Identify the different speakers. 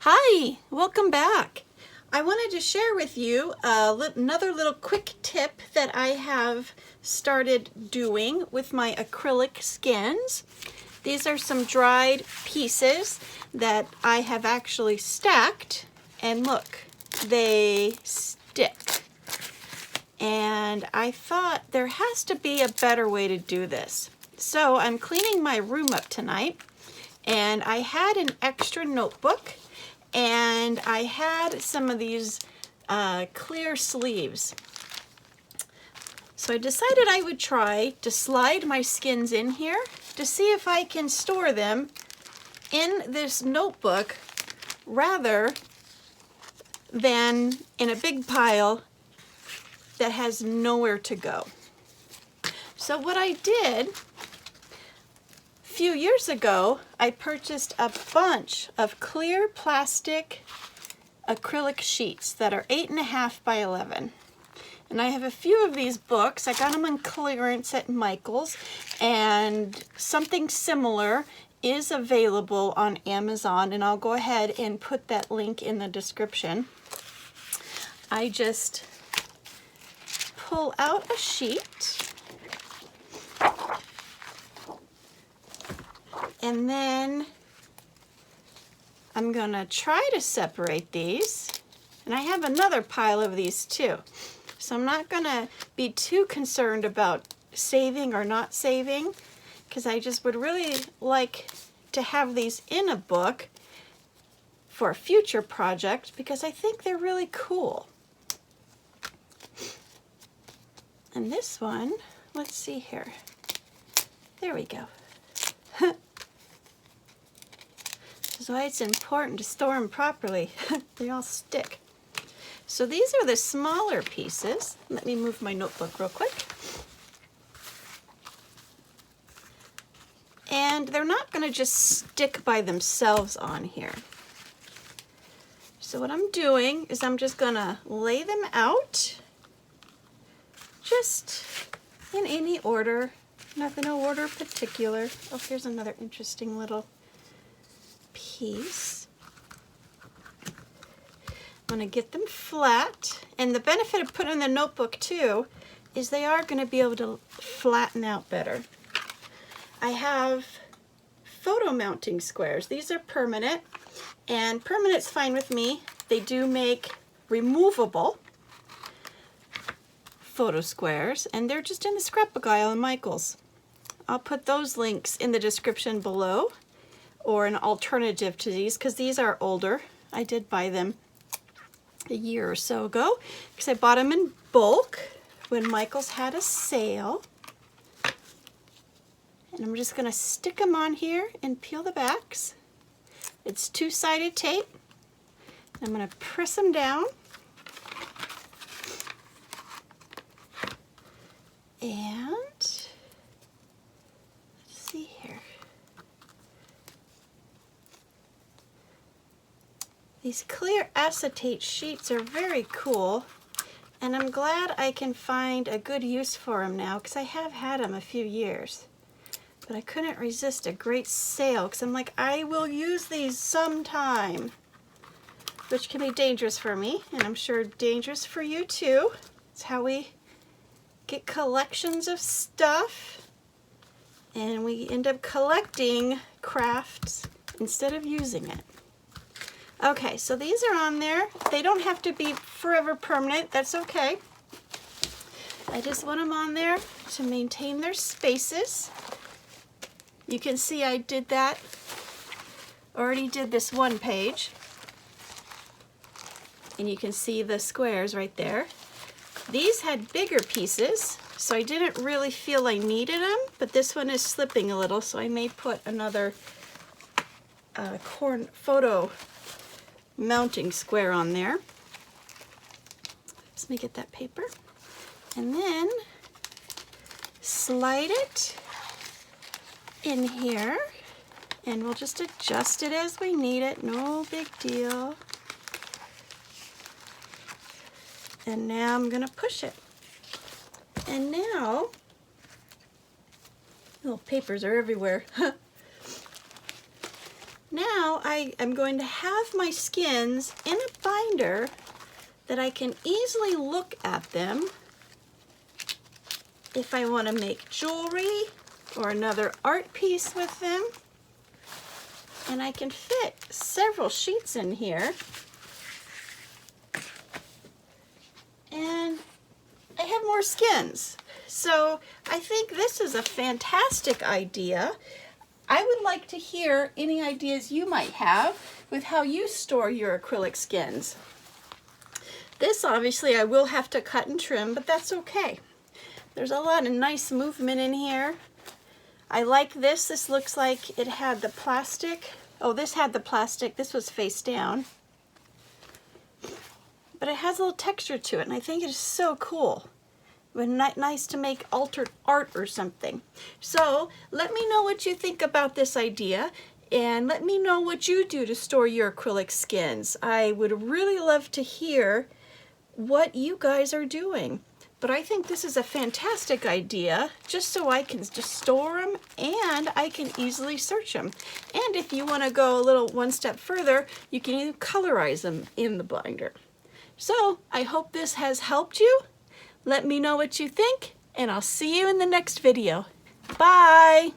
Speaker 1: Hi, welcome back. I wanted to share with you another little quick tip that I have started doing with my acrylic skins. These are some dried pieces that I have actually stacked, and look, they stick. And I thought there has to be a better way to do this. So I'm cleaning my room up tonight, and I had an extra notebook, and I had some of these clear sleeves. So I decided I would try to slide my skins in here to see if I can store them in this notebook rather than in a big pile that has nowhere to go. So what I did, a few years ago, I purchased a bunch of clear plastic acrylic sheets that are 8.5 by 11. And I have a few of these books. I got them on clearance at Michael's, and something similar is available on Amazon, and I'll go ahead and put that link in the description. I just pull out a sheet, and then I'm gonna try to separate these. And I have another pile of these too. So I'm not gonna be too concerned about saving or not saving, because I just would really like to have these in a book for a future project because I think they're really cool. And this one, let's see here. There we go. This is why it's important to store them properly. They all stick. So these are the smaller pieces. Let me move my notebook real quick. And they're not going to just stick by themselves on here. So what I'm doing is I'm just going to lay them out just in any order. No order particular. Oh, here's another interesting little piece. I'm going to get them flat, and the benefit of putting in the notebook too is they are going to be able to flatten out better. I have photo mounting squares. These are permanent, and permanent's fine with me. They do make removable photo squares, and they're just in the scrapbook aisle in Michael's. I'll put those links in the description below, or an alternative to these, because these are older. I did buy them a year or so ago because I bought them in bulk when Michael's had a sale. And I'm just going to stick them on here and peel the backs. It's two-sided tape. I'm going to press them down. And let's see here. These clear acetate sheets are very cool, and I'm glad I can find a good use for them now because I have had them a few years. But I couldn't resist a great sale because I'm like, I will use these sometime, which can be dangerous for me, and I'm sure dangerous for you too. It's how we get collections of stuff, and we end up collecting crafts instead of using it. Okay, so these are on there. They don't have to be forever permanent. That's okay. I just want them on there to maintain their spaces. You can see I did that. Already did this one page. And you can see the squares right there. These had bigger pieces, so I didn't really feel I needed them, but this one is slipping a little, so I may put another photo mounting square on there. Just let me get that paper, and then slide it in here, and we'll just adjust it as we need it. No big deal. And now I'm going to push it. And now, little papers are everywhere. Now I'm going to have my skins in a binder that I can easily look at them if I want to make jewelry or another art piece with them. And I can fit several sheets in here. And I have more skins. So I think this is a fantastic idea. I would like to hear any ideas you might have with how you store your acrylic skins. This obviously I will have to cut and trim, but that's okay. There's a lot of nice movement in here. I like this. This looks like it had the plastic. Oh, this had the plastic. This was face down. But it has a little texture to it, and I think it is so cool. It would be nice to make altered art or something. So let me know what you think about this idea, and let me know what you do to store your acrylic skins. I would really love to hear what you guys are doing. But I think this is a fantastic idea, just so I can just store them and I can easily search them. And if you want to go a little one step further, you can even colorize them in the binder. So I hope this has helped you. Let me know what you think, and I'll see you in the next video. Bye!